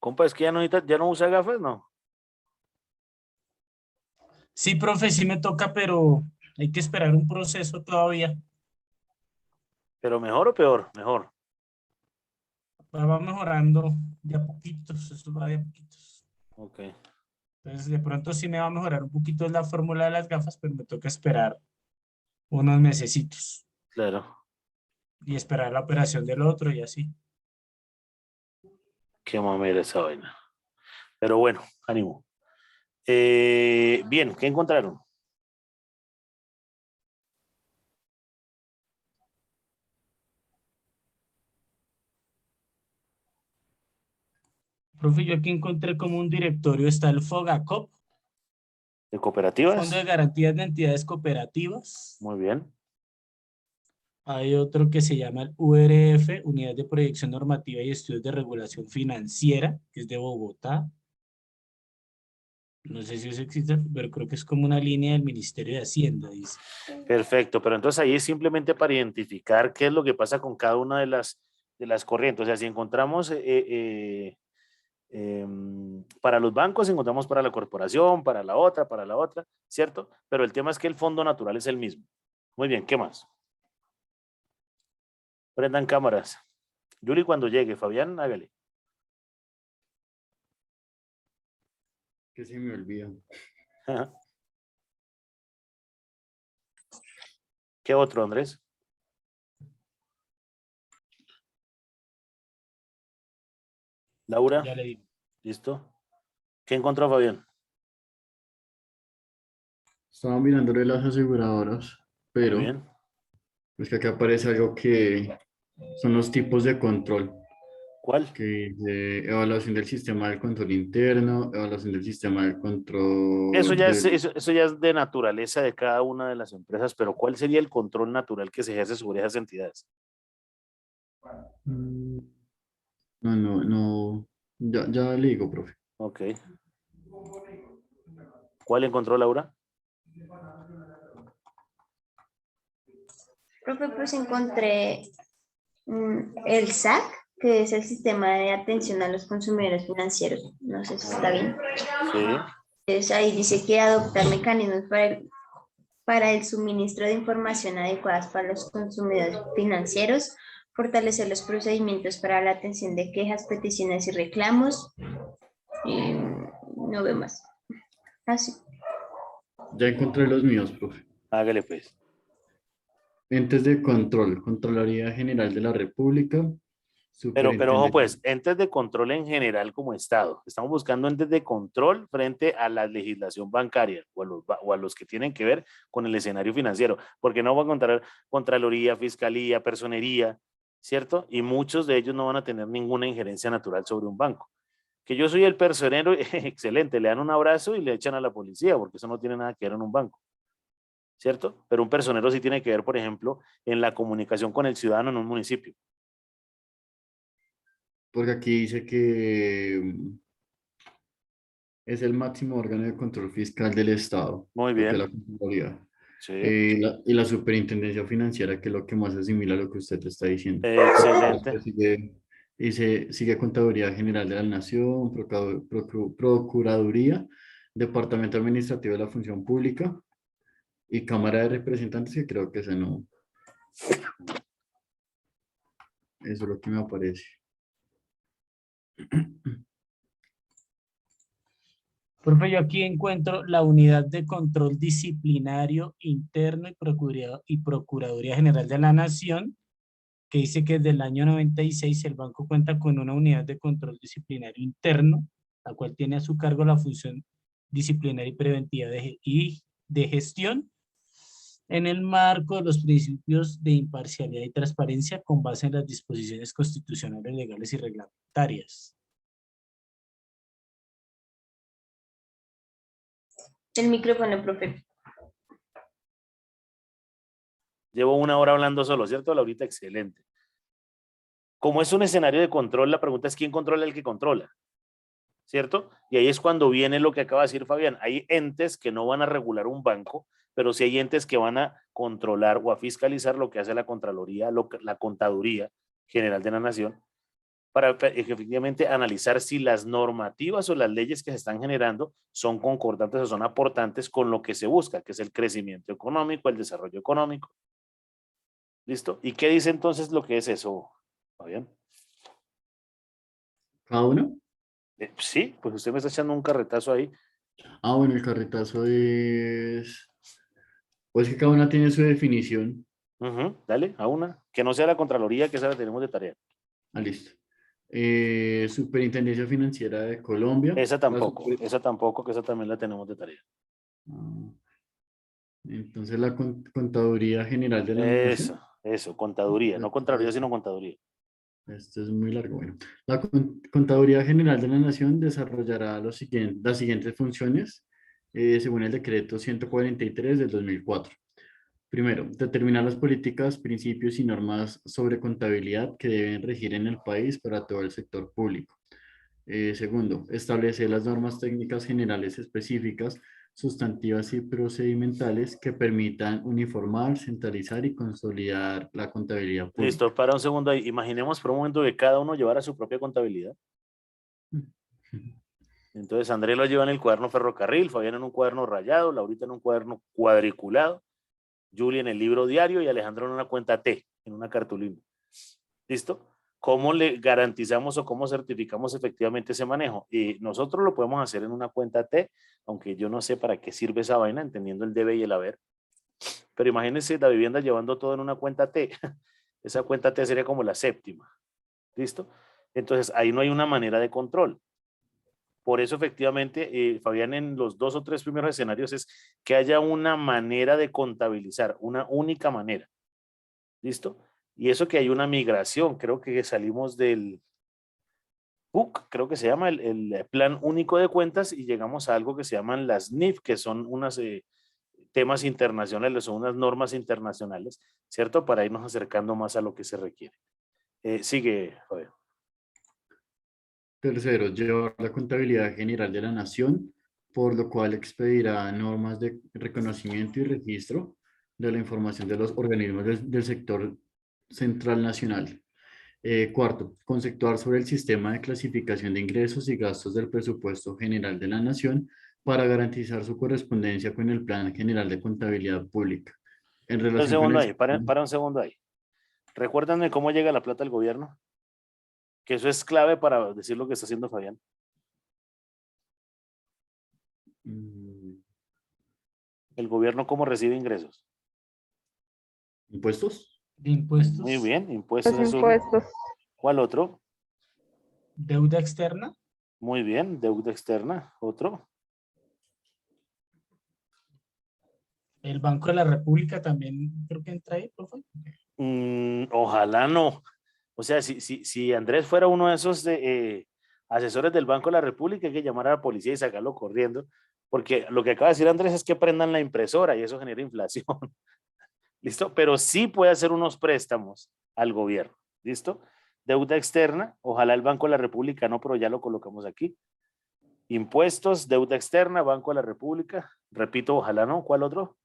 Compa, es que ya no usa gafas, ¿no? Sí, profe, sí me toca, pero hay que esperar un proceso todavía. Pero mejor o peor, mejor. Va mejorando de a poquitos, eso va de a poquitos. Ok, Entonces, de pronto sí me va a mejorar un poquito la fórmula de las gafas, pero me toca esperar unos mesecitos claro. y esperar la operación del otro y así. Qué mamera esa vaina. Pero bueno, ánimo. Bien, ¿qué encontraron? Profe, yo aquí encontré como un directorio, está el FOGACOP, ¿De Fondo de cooperativas? Garantías de Entidades Cooperativas. Muy bien. Hay otro que se llama el URF, Unidad de Proyección Normativa y Estudios de Regulación Financiera, que es de Bogotá. No sé si eso existe, pero creo que es como una línea del Ministerio de Hacienda, dice. Perfecto, pero entonces ahí es simplemente para identificar qué es lo que pasa con cada una de las corrientes. O sea, si encontramos para los bancos, encontramos para la corporación, para la otra, ¿cierto? Pero el tema es que el fondo natural es el mismo. Muy bien, ¿qué más? Prendan cámaras. Yuri, cuando llegue, Fabián, hágale. Que se me olvida. ¿Qué otro, Andrés? Laura, Ya le digo. ¿listo? ¿Qué encontró Fabián? Estaba mirando de las aseguradoras, Muy pero bien. es que acá aparece algo que son los tipos de control, ¿Cuál? que dice evaluación del sistema de control interno, evaluación del sistema de Eso control ya es, del... eso ya es de naturaleza de cada una de las empresas, pero ¿cuál sería el control natural que se ejerce sobre esas entidades? Mm, no, ya le digo, profe. Ok. ¿Cuál encontró Laura? Profe, pues encontré el SAC, que es el Sistema de Atención a los Consumidores Financieros. No sé si está bien. Sí. Entonces ahí dice que adoptar mecanismos para el suministro de información adecuadas para los consumidores financieros, fortalecer los procedimientos para la atención de quejas, peticiones y reclamos. Y no veo más. Así. Ya encontré los míos, profe. Hágale pues. Entes de control, Contraloría General de la República, Pero ojo Superintendencia. pues, entes de control en general como Estado. Estamos buscando entes de control frente a la legislación bancaria o a los que tienen que ver con el escenario financiero, porque no va a encontrar Contraloría, Fiscalía, Personería, ¿cierto? Y muchos de ellos no van a tener ninguna injerencia natural sobre un banco. Que yo soy el personero, excelente, le dan un abrazo y le echan a la policía, porque eso no tiene nada que ver en un banco, ¿cierto? Pero un personero sí tiene que ver, por ejemplo, en la comunicación con el ciudadano en un municipio. Porque aquí dice que es el máximo órgano de control fiscal del Estado, Muy lo que es bien, la Contraloría. sí, Y la Superintendencia Financiera, que es lo que más asimila a lo que usted está diciendo. excelente. Después sigue Contaduría General de la Nación, Procuraduría, Departamento Administrativo de la Función Pública y Cámara de Representantes, que creo que ese no. Eso es lo que me aparece. Profe, yo aquí encuentro la Unidad de Control Disciplinario Interno y Procuraduría General de la Nación, que dice que desde el año 96 el banco cuenta con una unidad de control disciplinario interno, la cual tiene a su cargo la función disciplinaria y preventiva y de gestión en el marco de los principios de imparcialidad y transparencia con base en las disposiciones constitucionales, legales y reglamentarias. El micrófono, profe. Llevo una hora hablando solo, ¿cierto, Laurita? Excelente. Como es un escenario de control, la pregunta es quién controla el que controla, ¿cierto? Y ahí es cuando viene lo que acaba de decir Fabián. Hay entes que no van a regular un banco, pero sí hay entes que van a controlar o a fiscalizar lo que hace la Contraloría, la Contaduría General de la Nación, para efectivamente analizar si las normativas o las leyes que se están generando son concordantes o son aportantes con lo que se busca, que es el crecimiento económico, el desarrollo económico. ¿Listo? ¿Y qué dice entonces lo que es eso, Fabián? ¿Cada uno? Sí, pues usted me está echando un carretazo ahí. Ah, bueno, el carretazo es... Pues que cada una tiene su definición. Dale, a una. Que no sea la Contraloría, que esa la tenemos de tarea. Ah, listo. Superintendencia Financiera de Colombia. Esa tampoco, que esa también la tenemos de tarea. Ah, entonces la Contaduría General de la Nación. Eso, contaduría, no Contraloría, sino contaduría. Esto es muy largo. Bueno, la Contaduría General de la Nación desarrollará las siguientes funciones según el decreto 143 del 2004. Primero, determinar las políticas, principios y normas sobre contabilidad que deben regir en el país para todo el sector público. Segundo, establecer las normas técnicas generales específicas, sustantivas y procedimentales que permitan uniformar, centralizar y consolidar la contabilidad pública. Listo, para un segundo ahí. Imaginemos por un momento que cada uno llevara su propia contabilidad. Entonces Andrés lo lleva en el cuaderno ferrocarril, Fabián en un cuaderno rayado, Laurita en un cuaderno cuadriculado, Julia en el libro diario y Alejandro en una cuenta T, en una cartulina. ¿Listo? ¿Cómo le garantizamos o cómo certificamos efectivamente ese manejo? Y nosotros lo podemos hacer en una cuenta T, aunque yo no sé para qué sirve esa vaina, entendiendo el debe y el haber. Pero imagínense la vivienda llevando todo en una cuenta T. Esa cuenta T sería como la séptima. ¿Listo? Entonces ahí no hay una manera de control. Por eso efectivamente, Fabián, en los 2 o 3 primeros escenarios es que haya una manera de contabilizar, una única manera. ¿Listo? Y eso que hay una migración, creo que salimos del PUC, creo que se llama el Plan Único de Cuentas y llegamos a algo que se llaman las NIF, que son unos temas internacionales, son unas normas internacionales, ¿cierto? Para irnos acercando más a lo que se requiere. Sigue, Fabián. Tercero, llevar la contabilidad general de la nación, por lo cual expedirá normas de reconocimiento y registro de la información de los organismos del sector central nacional. Cuarto, conceptuar sobre el sistema de clasificación de ingresos y gastos del presupuesto general de la nación para garantizar su correspondencia con el Plan General de Contabilidad Pública. En Un relación con segundo el... ahí, para un segundo ahí. Recuérdenme cómo llega la plata al gobierno, que eso es clave para decir lo que está haciendo Fabián. Mm, El gobierno cómo recibe ingresos. ¿Impuestos? De impuestos, Muy bien, impuestos Los es uno. impuestos. ¿Cuál otro? deuda externa, Muy bien, deuda externa. ¿Otro? el Banco de la República también creo que entra ahí, profe. Ojalá no. O sea, si Andrés fuera uno de esos asesores del Banco de la República, hay que llamar a la policía y sacarlo corriendo, porque lo que acaba de decir Andrés es que prendan la impresora y eso genera inflación. ¿Listo? Pero sí puede hacer unos préstamos al gobierno. ¿Listo? Deuda externa, ojalá el Banco de la República no, pero ya lo colocamos aquí. Impuestos, deuda externa, Banco de la República. Repito, ojalá no. ¿Cuál otro?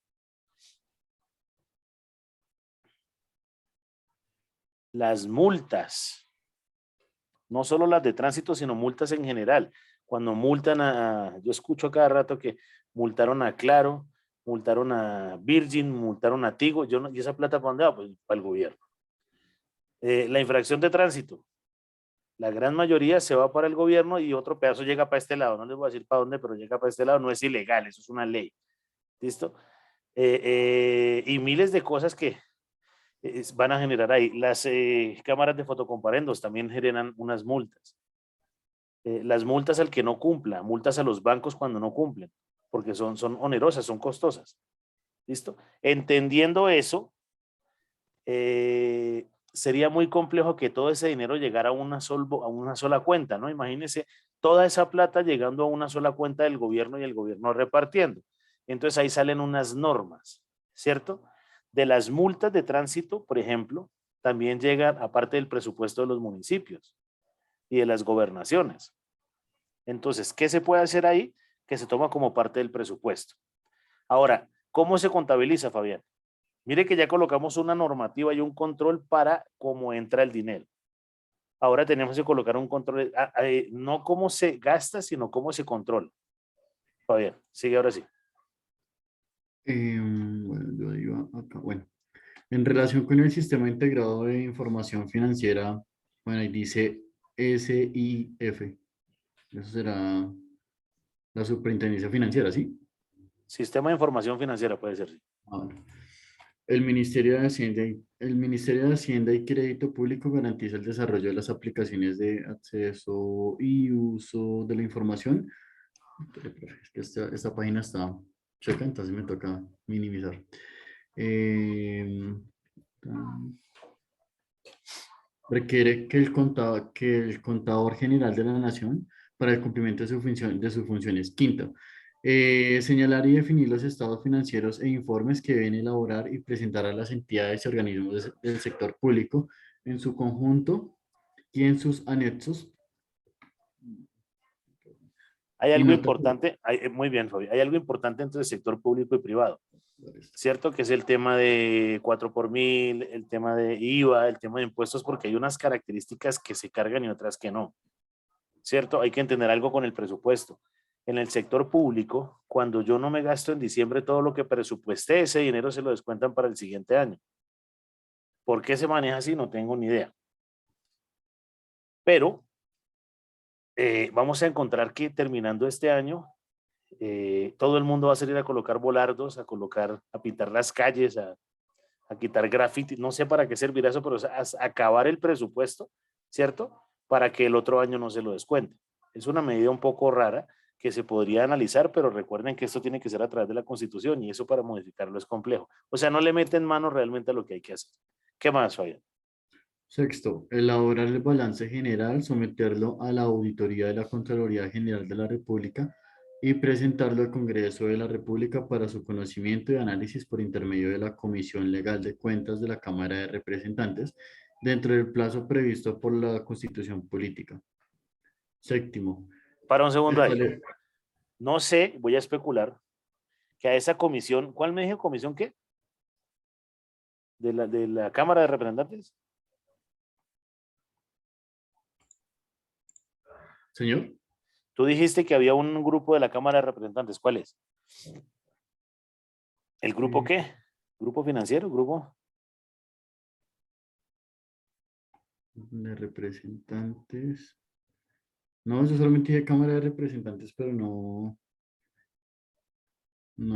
Las multas. No solo las de tránsito, sino multas en general. Cuando multan yo escucho a cada rato que multaron a Claro, multaron a Virgin, multaron a Tigo. ¿Y esa plata para dónde va? Pues para el gobierno. La infracción de tránsito. La gran mayoría se va para el gobierno y otro pedazo llega para este lado. No les voy a decir para dónde, pero llega para este lado. No es ilegal, eso es una ley. ¿Listo? Y miles de cosas que van a generar ahí. Las cámaras de fotocomparendos también generan unas multas. Las multas al que no cumpla, multas a los bancos cuando no cumplen, porque son onerosas, son costosas. ¿Listo? Entendiendo eso, sería muy complejo que todo ese dinero llegara a una sola cuenta, ¿no? Imagínense toda esa plata llegando a una sola cuenta del gobierno y el gobierno repartiendo. Entonces ahí salen unas normas, ¿cierto? De las multas de tránsito, por ejemplo, también llegan aparte del presupuesto de los municipios y de las gobernaciones. Entonces, ¿qué se puede hacer ahí? Que se toma como parte del presupuesto. Ahora, ¿cómo se contabiliza, Fabián? Mire que ya colocamos una normativa y un control para cómo entra el dinero. Ahora tenemos que colocar un control, no cómo se gasta, sino cómo se controla. Fabián, sigue ahora sí. Bueno, yo iba acá. Bueno, en relación con el Sistema Integrado de Información Financiera, bueno, ahí dice SIF. Eso será la Superintendencia Financiera, ¿sí? Sistema de información financiera puede ser. Ah, bueno. El Ministerio de Hacienda y Crédito Público garantiza el desarrollo de las aplicaciones de acceso y uso de la información. Es que esta página está checa, entonces me toca minimizar. Requiere que el contador general de la nación, para el cumplimiento de, de sus funciones. Quinto, señalar y definir los estados financieros e informes que deben elaborar y presentar a las entidades y organismos del sector público en su conjunto y en sus anexos. Hay Y algo nota- importante, muy bien, Fabi, hay algo importante entre el sector público y privado, ¿cierto? Que es el tema de 4 por mil, el tema de IVA, el tema de impuestos, porque hay unas características que se cargan y otras que no, ¿cierto? Hay que entender algo con el presupuesto. En el sector público, cuando yo no me gasto en diciembre todo lo que presupuesté, ese dinero se lo descuentan para el siguiente año. ¿Por qué se maneja así? No tengo ni idea. Pero vamos a encontrar que terminando este año, todo el mundo va a salir a colocar volardos, a pintar las calles, a quitar graffiti. No sé para qué servirá eso, pero es acabar el presupuesto, ¿cierto? Para que el otro año no se lo descuente. Es una medida un poco rara que se podría analizar, pero recuerden que esto tiene que ser a través de la Constitución y eso para modificarlo es complejo. O sea, no le meten mano realmente a lo que hay que hacer. ¿Qué más, Fabián? Sexto, elaborar el balance general, someterlo a la auditoría de la Contraloría General de la República y presentarlo al Congreso de la República para su conocimiento y análisis por intermedio de la Comisión Legal de Cuentas de la Cámara de Representantes dentro del plazo previsto por la Constitución Política. Séptimo, Para un segundo ahí. estable- No sé, voy a especular, que a esa comisión, ¿cuál me dijo comisión qué? De la Cámara de Representantes. Señor, Tú dijiste que había un grupo de la Cámara de Representantes. ¿Cuál es? ¿El grupo qué? ¿Grupo financiero? ¿Grupo? de representantes. No, yo solamente dije Cámara de Representantes, pero no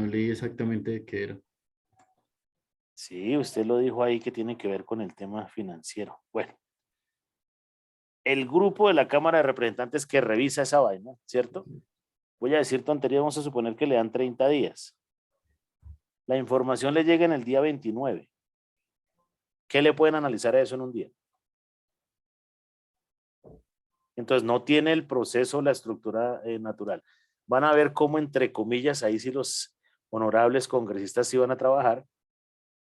leí exactamente de qué era. Sí, usted lo dijo ahí que tiene que ver con el tema financiero. Bueno, el grupo de la Cámara de Representantes que revisa esa vaina, ¿cierto? Voy a decir tontería, vamos a suponer que le dan 30 días. La información le llega en el día 29. ¿Qué le pueden analizar a eso en un día? Entonces no tiene el proceso, la estructura natural. Van a ver cómo, entre comillas, ahí sí los honorables congresistas sí van a trabajar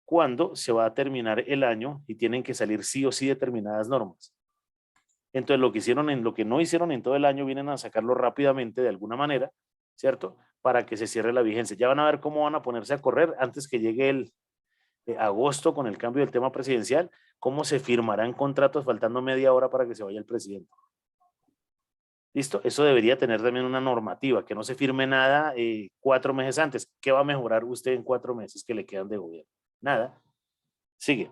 cuando se va a terminar el año y tienen que salir sí o sí determinadas normas. Entonces lo que hicieron en lo que no hicieron en todo el año vienen a sacarlo rápidamente de alguna manera, ¿cierto? Para que se cierre la vigencia. Ya van a ver cómo van a ponerse a correr antes que llegue el agosto con el cambio del tema presidencial, cómo se firmarán contratos faltando media hora para que se vaya el presidente. ¿Listo? Eso debería tener también una normativa, que no se firme nada 4 meses antes. ¿Qué va a mejorar usted en 4 meses que le quedan de gobierno? Nada. Sigue.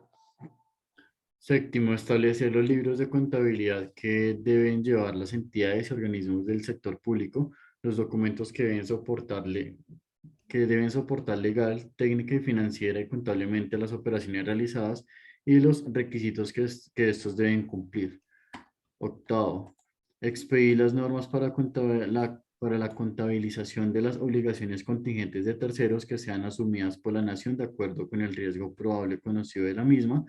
Séptimo, establecer los libros de contabilidad que deben llevar las entidades y organismos del sector público, los documentos que deben soportar legal, técnica y financiera y contablemente las operaciones realizadas y los requisitos que estos deben cumplir. Octavo, expedir las normas para la contabilización de las obligaciones contingentes de terceros que sean asumidas por la nación de acuerdo con el riesgo probable conocido de la misma,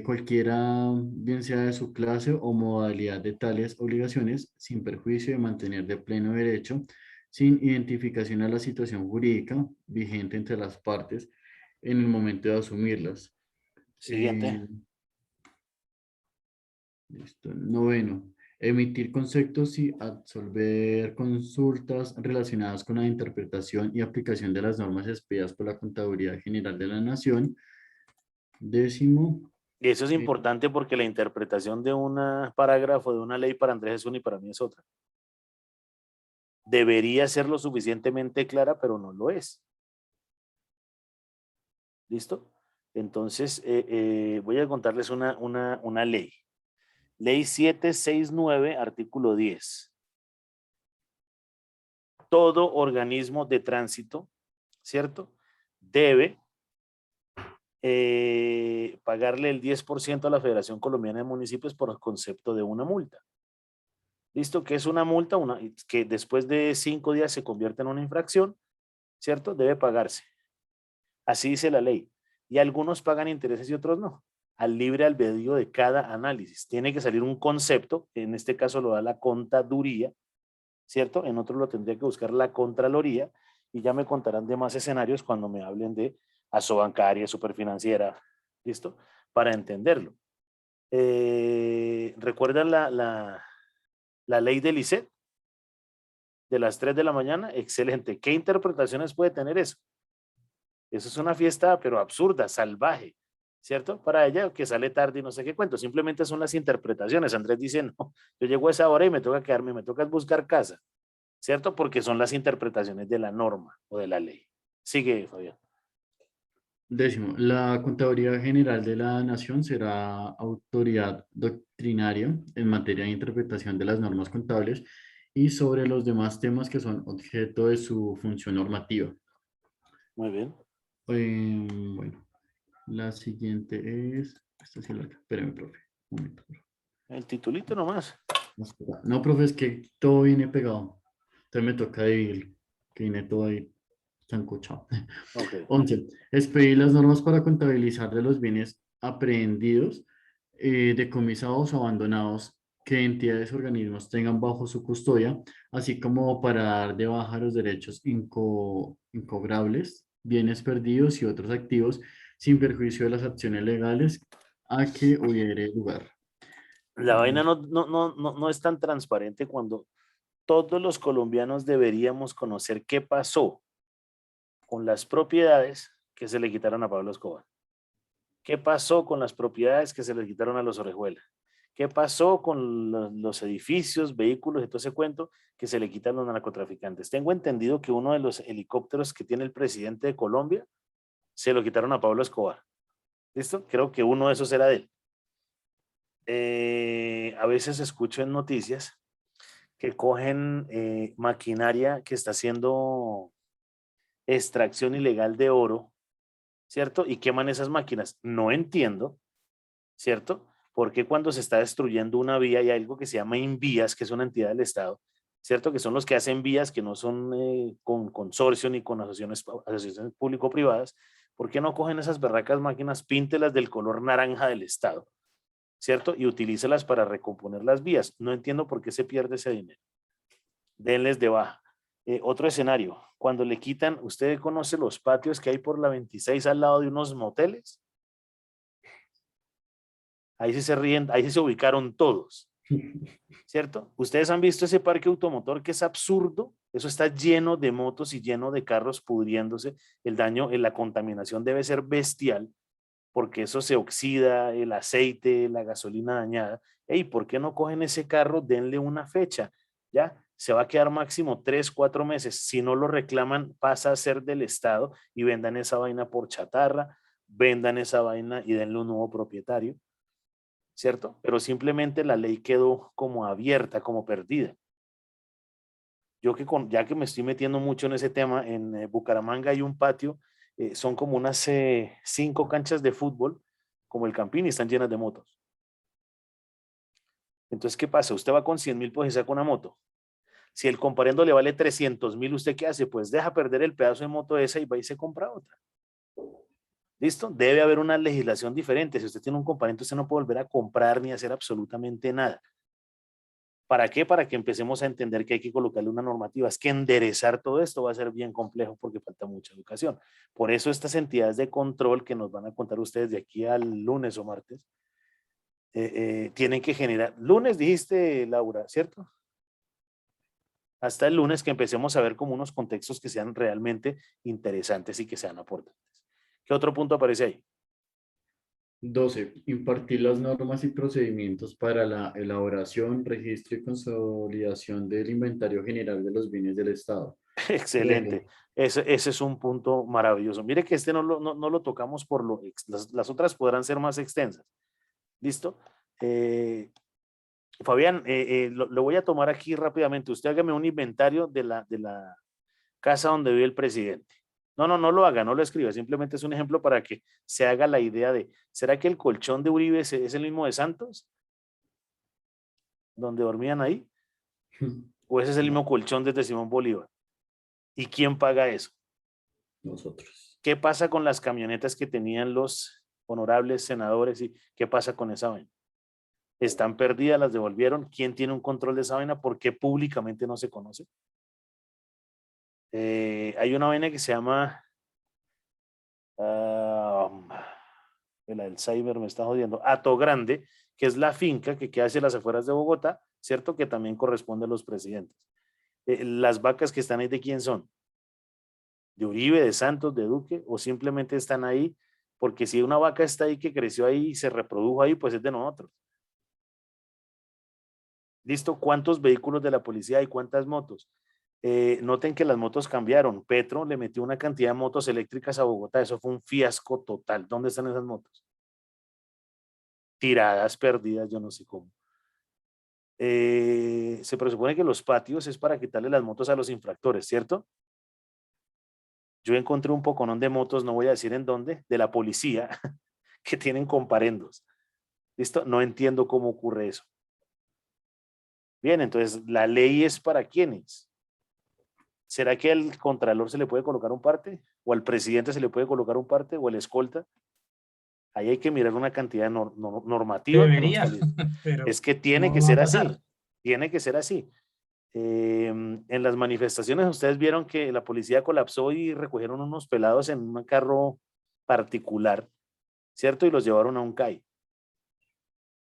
cualquiera, bien sea de su clase o modalidad de tales obligaciones, sin perjuicio de mantener de pleno derecho, sin identificación a la situación jurídica vigente entre las partes en el momento de asumirlas. Siguiente. Listo. Noveno, emitir conceptos y absolver consultas relacionadas con la interpretación y aplicación de las normas expedidas por la Contaduría General de la Nación. Décimo, Y eso es importante porque la interpretación de un parágrafo de una ley para Andrés es una y para mí es otra. Debería ser lo suficientemente clara, pero no lo es. ¿Listo? Entonces, voy a contarles una ley. Ley 769, artículo 10. Todo organismo de tránsito, ¿cierto? Debe pagarle el 10% a la Federación Colombiana de Municipios por concepto de una multa. ¿Listo? ¿Qué es una multa? Que después de 5 días se convierte en una infracción, ¿cierto? Debe pagarse. Así dice la ley. Y algunos pagan intereses y otros no. Al libre albedrío de cada análisis. Tiene que salir un concepto, en este caso lo da la contaduría, ¿cierto? En otro lo tendría que buscar la contraloría y ya me contarán de más escenarios cuando me hablen de asobancaria, superfinanciera, ¿listo? Para entenderlo. ¿Recuerdan la ley del ICET? De las 3 de la mañana, excelente. ¿Qué interpretaciones puede tener eso? Eso es una fiesta, pero absurda, salvaje, ¿cierto? Para ella que sale tarde y no sé qué cuento, simplemente son las interpretaciones. Andrés dice, no, yo llego a esa hora y me toca quedarme, me toca buscar casa, ¿cierto? Porque son las interpretaciones de la norma o de la ley. Sigue, Fabián. 10º, la Contaduría General de la Nación será autoridad doctrinaria en materia de interpretación de las normas contables y sobre los demás temas que son objeto de su función normativa. Muy bien. Bueno, la siguiente es... Esta sí la... Espérame, profe. Un momento, por favor. El titulito nomás. No, profe, es que todo viene pegado. Entonces me toca dividir, que viene todo ahí sancochado. Ok. 11. Expedir las normas para contabilizar de los bienes aprehendidos, decomisados o abandonados que entidades o organismos tengan bajo su custodia, así como para dar de baja los derechos incobrables, bienes perdidos y otros activos, sin perjuicio de las acciones legales a que hubiere lugar. La vaina no es tan transparente cuando todos los colombianos deberíamos conocer qué pasó con las propiedades que se le quitaron a Pablo Escobar. ¿Qué pasó con las propiedades que se le quitaron a los Orejuela? ¿Qué pasó con los edificios, vehículos y todo ese cuento que se le quitan a los narcotraficantes? Tengo entendido que uno de los helicópteros que tiene el presidente de Colombia se lo quitaron a Pablo Escobar. ¿Listo? Creo que uno de esos era de él. A veces escucho en noticias que cogen maquinaria que está haciendo extracción ilegal de oro, ¿cierto? Y queman esas máquinas. No entiendo, ¿cierto? Porque cuando se está destruyendo una vía hay algo que se llama Invías, que es una entidad del Estado, ¿cierto? Que son los que hacen vías que no son con consorcio ni con asociaciones público-privadas. ¿Por qué no cogen esas berracas máquinas, píntelas del color naranja del Estado, ¿cierto? Y utilícelas para recomponer las vías. No entiendo por qué se pierde ese dinero. Denles de baja. Otro escenario, cuando le quitan, ¿usted conoce los patios que hay por la 26 al lado de unos moteles? Ahí sí se ríen, ahí sí se ubicaron todos, ¿cierto? Ustedes han visto ese parque automotor que es absurdo, eso está lleno de motos y lleno de carros pudriéndose, el daño, la contaminación debe ser bestial, porque eso se oxida, el aceite, la gasolina dañada. Ey, ¿por qué no cogen ese carro? Denle una fecha, ¿ya? Se va a quedar máximo 3, 4 meses. Si no lo reclaman, pasa a ser del Estado y vendan esa vaina por chatarra, vendan esa vaina y denle un nuevo propietario, ¿cierto? Pero simplemente la ley quedó como abierta, como perdida. Yo ya que me estoy metiendo mucho en ese tema, en Bucaramanga hay un patio, son como unas 5 canchas de fútbol, como el Campín, y están llenas de motos. Entonces, ¿qué pasa? Usted va con 100.000 pues y saca una moto. Si el comparendo le vale 300.000, ¿usted qué hace? Pues deja perder el pedazo de moto esa y va y se compra otra. ¿Listo? Debe haber una legislación diferente. Si usted tiene un comparendo, usted no puede volver a comprar ni hacer absolutamente nada. ¿Para qué? Para que empecemos a entender que hay que colocarle una normativa. Es que enderezar todo esto va a ser bien complejo porque falta mucha educación. Por eso estas entidades de control que nos van a contar ustedes de aquí al lunes o martes, tienen que generar, lunes dijiste, Laura, ¿cierto? Hasta el lunes que empecemos a ver como unos contextos que sean realmente interesantes y que sean aportantes. ¿Qué otro punto aparece ahí? 12. Impartir las normas y procedimientos para la elaboración, registro y consolidación del inventario general de los bienes del Estado. Excelente. 13. Ese es un punto maravilloso. Mire que este no lo tocamos por las otras podrán ser más extensas. ¿Listo? Fabián, lo voy a tomar aquí rápidamente. Usted hágame un inventario de la casa donde vive el presidente. No lo haga, no lo escriba. Simplemente es un ejemplo para que se haga la idea de, ¿será que el colchón de Uribe es el mismo de Santos? ¿Donde dormían ahí? ¿O ese es el mismo No, colchón desde Simón Bolívar? ¿Y quién paga eso? nosotros. ¿Qué pasa con las camionetas que tenían los honorables senadores y qué pasa con esa vaina? ¿Están perdidas? ¿Las devolvieron? ¿Quién tiene un control de esa vaina? ¿Por qué públicamente no se conoce? Hay una vaina que se llama, ah, el Alzheimer me está jodiendo, Hato Grande, que es la finca que queda hacia las afueras de Bogotá, ¿cierto? Que también corresponde a los presidentes. Las vacas que están ahí, ¿de quién son? ¿De Uribe, de Santos, de Duque? ¿O simplemente están ahí? Porque si una vaca está ahí, que creció ahí y se reprodujo ahí, pues es de nosotros. ¿Listo? ¿Cuántos vehículos de la policía hay? ¿Cuántas motos? Noten que las motos cambiaron. Petro le metió una cantidad de motos eléctricas a Bogotá. Eso fue un fiasco total. ¿Dónde están esas motos? Tiradas, perdidas, yo no sé cómo. Se presupone que los patios es para quitarle las motos a los infractores, ¿cierto? Yo encontré un poconón de motos, no voy a decir en dónde, de la policía, que tienen comparendos. ¿Listo? No entiendo cómo ocurre eso. Bien, entonces, ¿la ley es para quiénes? ¿Será que al contralor se le puede colocar un parte? ¿O al presidente se le puede colocar un parte? ¿O el escolta? Ahí hay que mirar una cantidad normativa que no Debería, está lista. pero Es que tiene no que va a ser pasar. así. Tiene que ser así. En las manifestaciones ustedes vieron que la policía colapsó y recogieron unos pelados en un carro particular, ¿cierto? Y los llevaron a un CAI.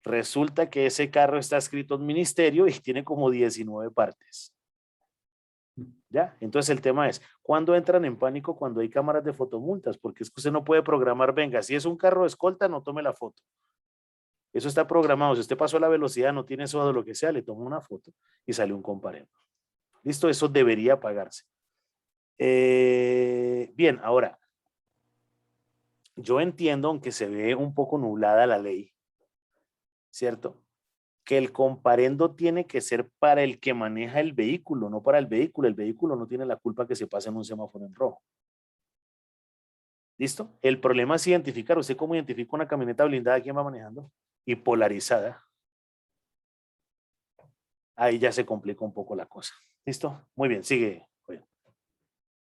Resulta que ese carro está escrito en ministerio y tiene como 19 partes. ¿Ya? Entonces el tema es, ¿cuándo entran en pánico? Cuando hay cámaras de fotomultas, porque es que usted no puede programar, venga, si es un carro de escolta, no tome la foto. Eso está programado. Si usted pasó la velocidad, no tiene eso de lo que sea, le toma una foto y sale un comparendo. Listo, eso debería pagarse. Bien, ahora, yo entiendo, aunque se ve un poco nublada la ley, ¿cierto? Que el comparendo tiene que ser para el que maneja el vehículo, no para el vehículo. El vehículo no tiene la culpa que se pase en un semáforo en rojo. ¿Listo? El problema es identificar. ¿Usted cómo identifica una camioneta blindada? ¿Quién va manejando? Y polarizada. Ahí ya se complica un poco la cosa. ¿Listo? Muy bien, sigue.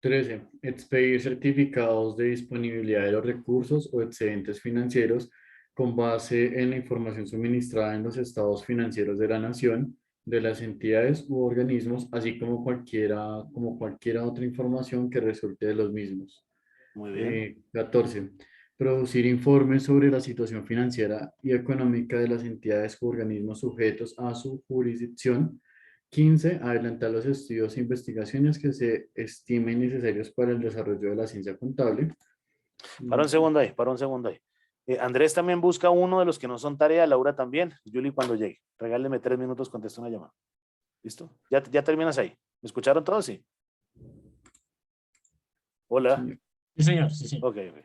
13. Expedir certificados de disponibilidad de los recursos o excedentes financieros con base en la información suministrada en los estados financieros de la nación, de las entidades u organismos, así como cualquiera otra información que resulte de los mismos. Muy bien. 14. Producir informes sobre la situación financiera y económica de las entidades u organismos sujetos a su jurisdicción. 15. Adelantar los estudios e investigaciones que se estimen necesarios para el desarrollo de la ciencia contable. Para un segundo ahí, para un segundo ahí. Andrés también busca uno de los que no son tarea, Laura también. Julie cuando llegue. Regáleme 3 minutos, contesto una llamada. ¿Listo? Ya terminas ahí. ¿Me escucharon todos? Sí. Hola. Señor. Sí, señor, sí, señor. Ok, ok.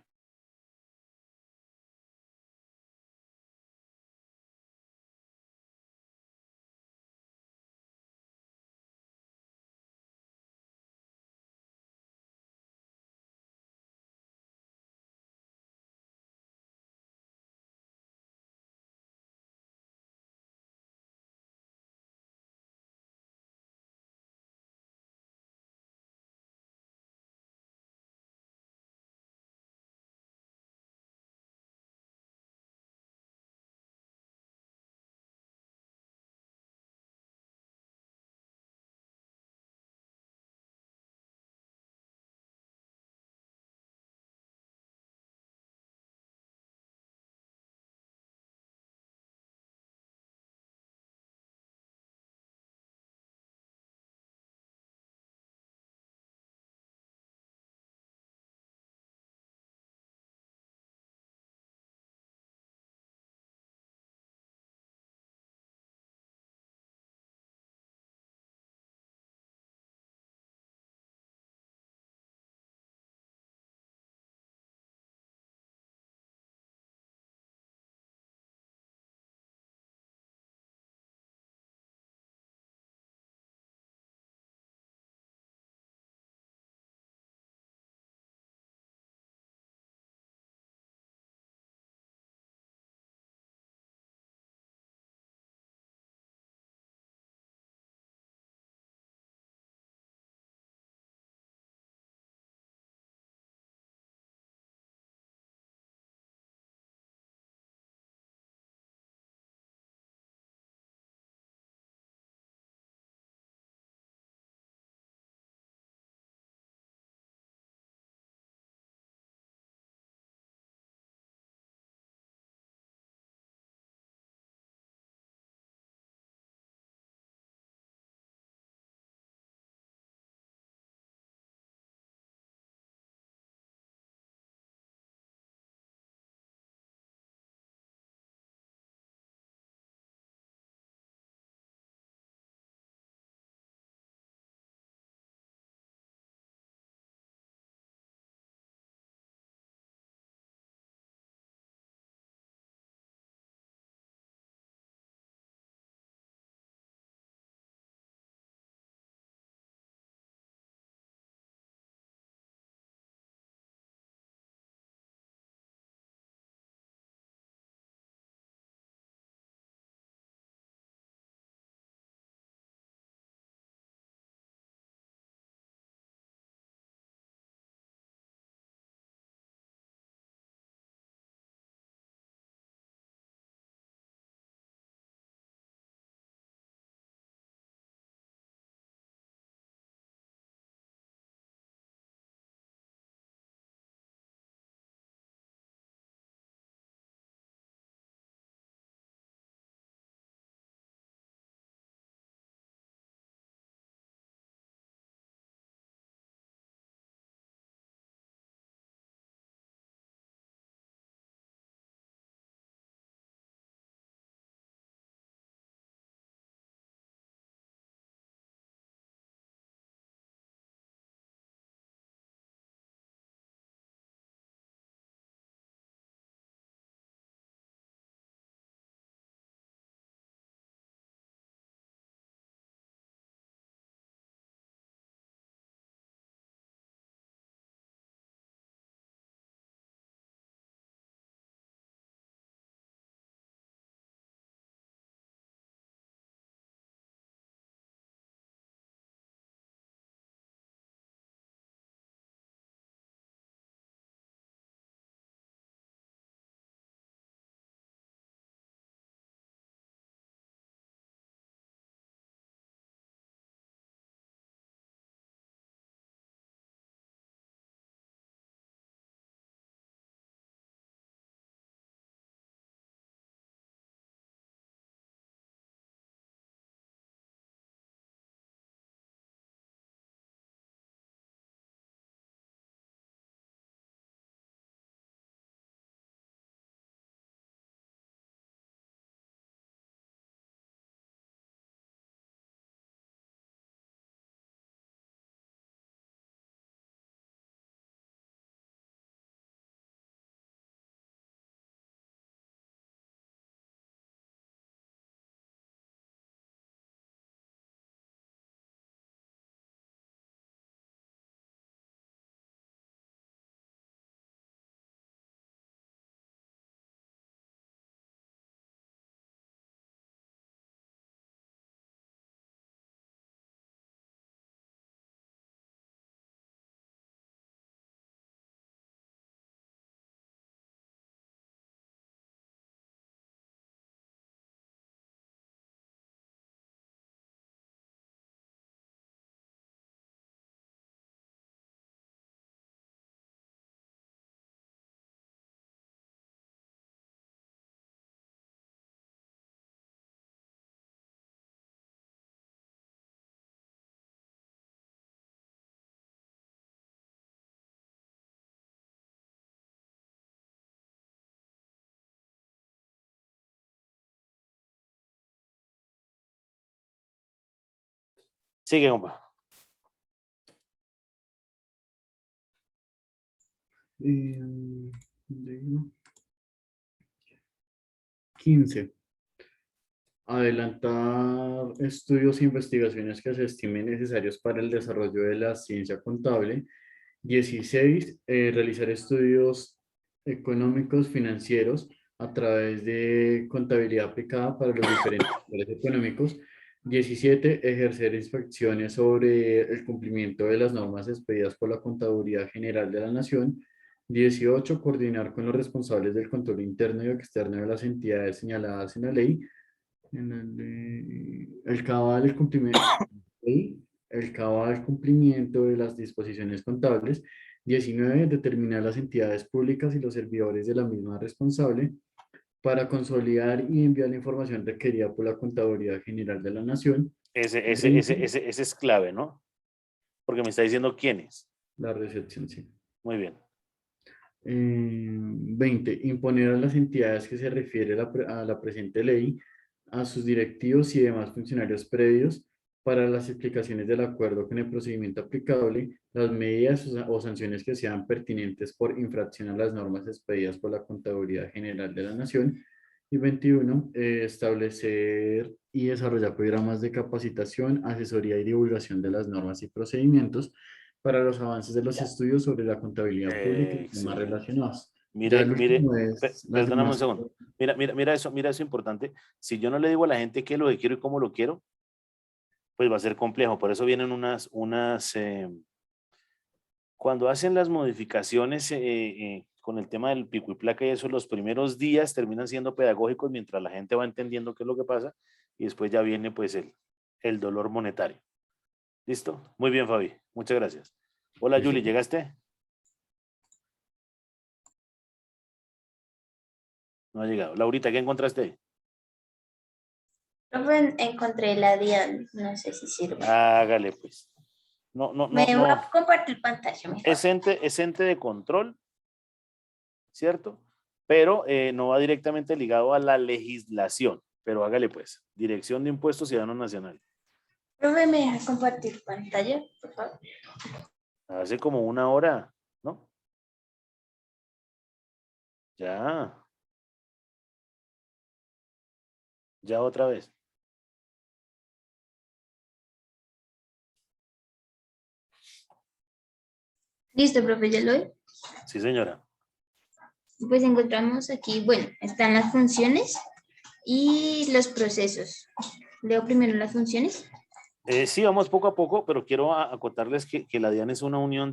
Sigue, compa. Eh, 15. Adelantar estudios e investigaciones que se estimen necesarios para el desarrollo de la ciencia contable. 16. Realizar estudios económicos financieros a través de contabilidad aplicada para los diferentes sectores económicos. 17. Ejercer inspecciones sobre el cumplimiento de las normas expedidas por la Contaduría General de la Nación. 18. Coordinar con los responsables del control interno y externo de las entidades señaladas en la ley. El cabal cumplimiento, el cabal cumplimiento de las disposiciones contables. 19. Determinar las entidades públicas y los servidores de la misma responsable para consolidar y enviar la información requerida por la Contaduría General de la Nación. Ese es clave, ¿no? Porque me está diciendo quién es. La recepción, sí. Muy bien. 20. Imponer a las entidades que se refiere a la presente ley, a sus directivos y demás funcionarios previos, para las explicaciones del acuerdo con el procedimiento aplicable, las medidas o sanciones que sean pertinentes por infracción a las normas expedidas por la Contaduría General de la Nación. Y 21. Establecer y desarrollar programas de capacitación, asesoría y divulgación de las normas y procedimientos para los avances de los estudios sobre la contabilidad pública y temas Excelente. relacionados. Ya Mire, el último es la perdóname un más. segundo. Mira eso importante. Si yo no le digo a la gente qué es lo que quiero y cómo lo quiero, pues va a ser complejo. Por eso vienen cuando hacen las modificaciones con el tema del pico y placa y eso, los primeros días terminan siendo pedagógicos mientras la gente va entendiendo qué es lo que pasa y después ya viene pues el dolor monetario. ¿Listo? Muy bien, Fabi. Muchas gracias. Hola, Listo. Julie, ¿llegaste? No ha llegado. Laurita, ¿qué encontraste? Profe, encontré la DIAN, no sé si sirve. Hágale, pues. No. Me voy a compartir pantalla mejor. Es ente de control, ¿cierto? Pero no va directamente ligado a la legislación. Pero hágale, pues. Dirección de Impuestos Ciudadano Nacional. Profe, ¿me deja compartir pantalla, por favor? Hace como una hora, ¿no? Ya. Ya otra vez. Listo, profe, ya lo doy. Sí, señora. Pues encontramos aquí, bueno, están las funciones y los procesos. Leo primero las funciones. Sí, vamos poco a poco, pero quiero acotarles que la DIAN es una unión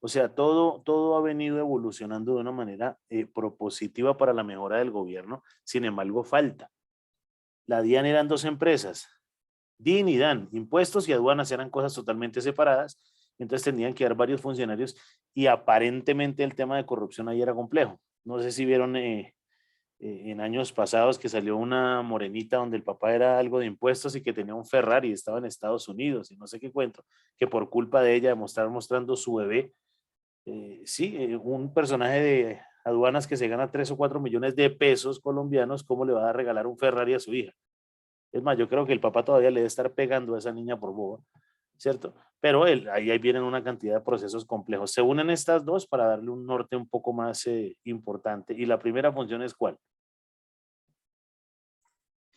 o sea, todo ha venido evolucionando de una manera propositiva para la mejora del gobierno. Sin embargo, falta. La DIAN eran dos empresas, DIN y DAN. Impuestos y aduanas eran cosas totalmente separadas, entonces tenían que dar varios funcionarios y aparentemente el tema de corrupción ahí era complejo. No sé si vieron en años pasados que salió una morenita donde el papá era algo de impuestos y que tenía un Ferrari y estaba en Estados Unidos y no sé qué cuento, que por culpa de ella de mostrar mostrando su bebé, un personaje de aduanas que se gana 3 o 4 millones de pesos colombianos, ¿cómo le va a regalar un Ferrari a su hija? Es más, yo creo que el papá todavía le debe estar pegando a esa niña por boba, ¿cierto? Pero ahí vienen una cantidad de procesos complejos. Se unen estas dos para darle un norte un poco más importante. Y la primera función es ¿cuál?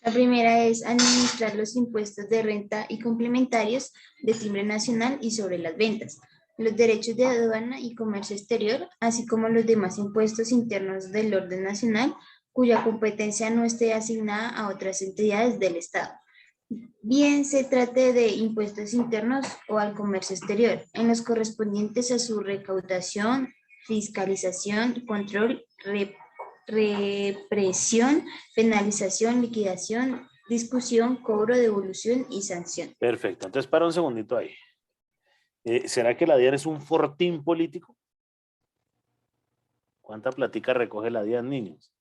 La primera es administrar los impuestos de renta y complementarios de timbre nacional y sobre las ventas, los derechos de aduana y comercio exterior, así como los demás impuestos internos del orden nacional, cuya competencia no esté asignada a otras entidades del Estado. Bien se trate de impuestos internos o al comercio exterior, en los correspondientes a su recaudación, fiscalización, control, represión, penalización, liquidación, discusión, cobro, devolución y sanción. Perfecto. Entonces, para un segundito ahí. ¿Será que la DIAN es un fortín político? ¿Cuánta platica recoge la DIAN, niños?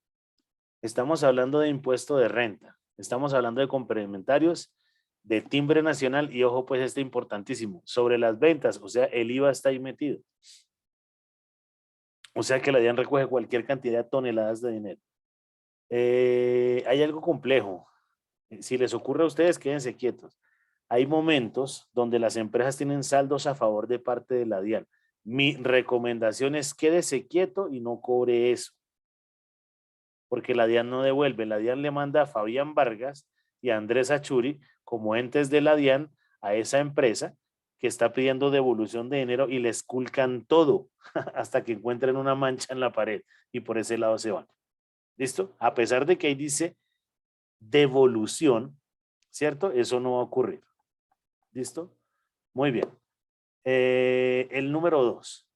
Estamos hablando de impuesto de renta. Estamos hablando de complementarios, de timbre nacional y ojo, pues importantísimo, sobre las ventas, o sea, el IVA está ahí metido. O sea que la DIAN recoge cualquier cantidad de toneladas de dinero. Hay algo complejo. Si les ocurre a ustedes, quédense quietos. hay momentos donde las empresas tienen saldos a favor de parte de la DIAN. Mi recomendación es quédese quieto y no cobre eso, porque la DIAN no devuelve. La DIAN le manda a Fabián Vargas y a Andrés Achuri como entes de la DIAN a esa empresa que está pidiendo devolución de dinero y le esculcan todo hasta que encuentren una mancha en la pared y por ese lado se van. ¿Listo? A pesar de que ahí dice devolución, ¿cierto? Eso no va a ocurrir. ¿Listo? Muy bien. El número 2.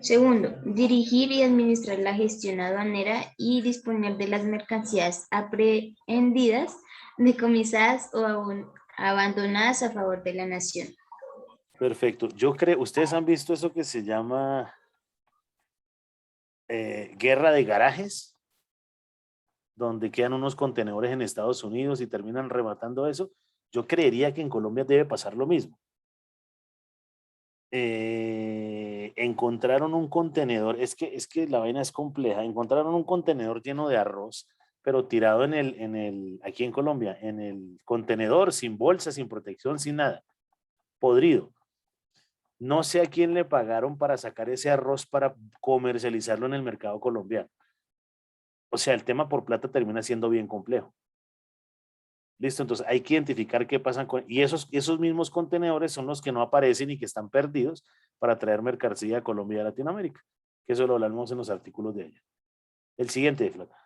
Segundo, dirigir y administrar la gestión aduanera y disponer de las mercancías aprehendidas, decomisadas o abandonadas a favor de la nación. Perfecto. Yo creo, ustedes han visto eso que se llama guerra de garajes, donde quedan unos contenedores en Estados Unidos y terminan rematando eso. Yo creería que en Colombia debe pasar lo mismo. Encontraron un contenedor, es que la vaina es compleja, encontraron un contenedor lleno de arroz, pero tirado aquí en Colombia, en el contenedor, sin bolsa, sin protección, sin nada, podrido. No sé a quién le pagaron para sacar ese arroz para comercializarlo en el mercado colombiano. O sea, el tema por plata termina siendo bien complejo. Listo, entonces hay que identificar qué pasa con... Y esos mismos contenedores son los que no aparecen y que están perdidos para traer mercancía a Colombia y a Latinoamérica. Que eso lo hablamos en los artículos de ella. El siguiente, Flata.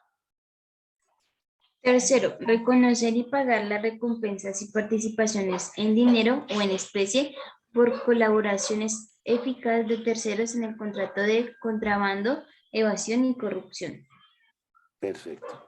Tercero, reconocer y pagar las recompensas y participaciones en dinero o en especie por colaboraciones eficaces de terceros en el contrato de contrabando, evasión y corrupción. Perfecto.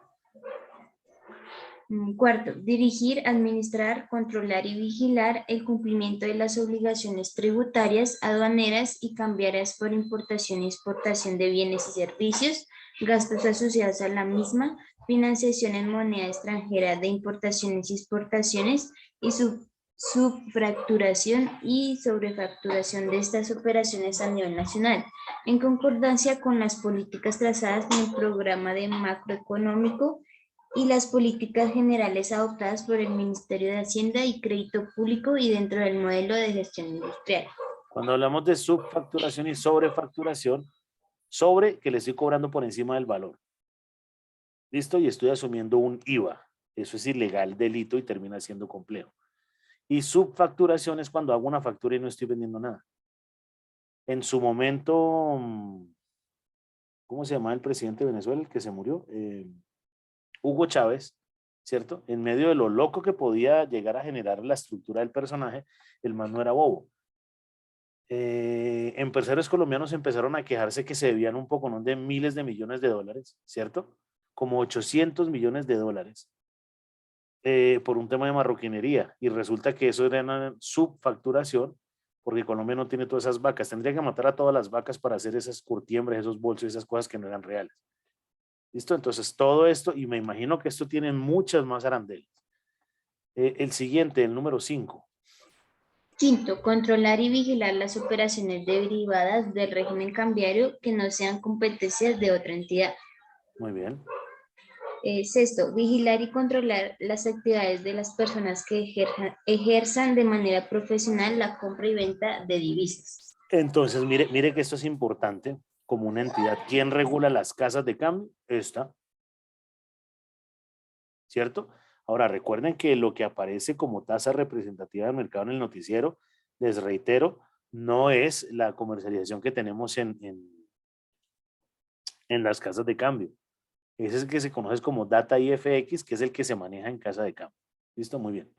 Cuarto, dirigir, administrar, controlar y vigilar el cumplimiento de las obligaciones tributarias, aduaneras y cambiarias por importación y exportación de bienes y servicios, gastos asociados a la misma, financiación en moneda extranjera de importaciones y exportaciones y subfacturación y sobrefacturación de estas operaciones a nivel nacional, en concordancia con las políticas trazadas en el programa de macroeconómico y las políticas generales adoptadas por el Ministerio de Hacienda y Crédito Público y dentro del modelo de gestión industrial. Cuando hablamos de subfacturación y sobrefacturación, sobre que le estoy cobrando por encima del valor. ¿Listo? Y estoy asumiendo un IVA. Eso es ilegal, delito y termina siendo complejo. Y subfacturación es cuando hago una factura y no estoy vendiendo nada. En su momento, ¿cómo se llama el presidente de Venezuela, el que se murió? Hugo Chávez, ¿cierto? En medio de lo loco que podía llegar a generar la estructura del personaje, el man no era bobo. Empresarios colombianos empezaron a quejarse que se debían un poco, ¿no?, de miles de millones de dólares, ¿cierto? Como 800 millones de dólares por un tema de marroquinería. Y resulta que eso era una subfacturación, porque Colombia no tiene todas esas vacas. Tendría que matar a todas las vacas para hacer esas curtiembres, esos bolsos, esas cosas que no eran reales. ¿Listo? Entonces todo esto, y me imagino que esto tiene muchas más arandelas. El siguiente, el número 5. Quinto, controlar y vigilar las operaciones derivadas del régimen cambiario que no sean competencias de otra entidad. Muy bien. Sexto, vigilar y controlar las actividades de las personas que ejerzan de manera profesional la compra y venta de divisas. Entonces, mire que esto es importante como una entidad. ¿Quién regula las casas de cambio? Esta. ¿Cierto? Ahora, recuerden que lo que aparece como tasa representativa del mercado en el noticiero, les reitero, no es la comercialización que tenemos en las casas de cambio. Ese es el que se conoce como Data IFX, que es el que se maneja en casa de cambio. ¿Listo? Muy bien.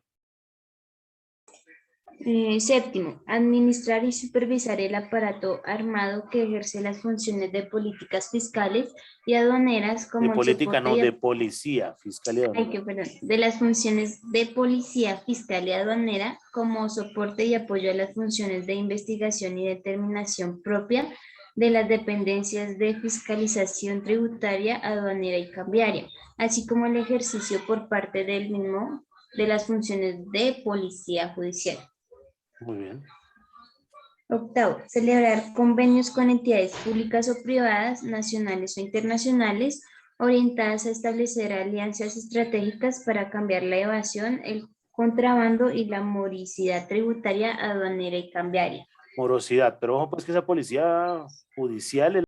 Séptimo, administrar y supervisar el aparato armado que ejerce las funciones de políticas fiscales y aduaneras como de política, no, de policía fiscal y aduanera. De las funciones de policía fiscal y aduanera como soporte y apoyo a las funciones de investigación y determinación propia de las dependencias de fiscalización tributaria, aduanera y cambiaria, así como el ejercicio por parte del mismo de las funciones de policía judicial. Muy bien. Octavo, celebrar convenios con entidades públicas o privadas, nacionales o internacionales, orientadas a establecer alianzas estratégicas para cambiar la evasión, el contrabando y la morosidad tributaria, aduanera y cambiaria. Morosidad, pero ojo pues que esa policía judicial es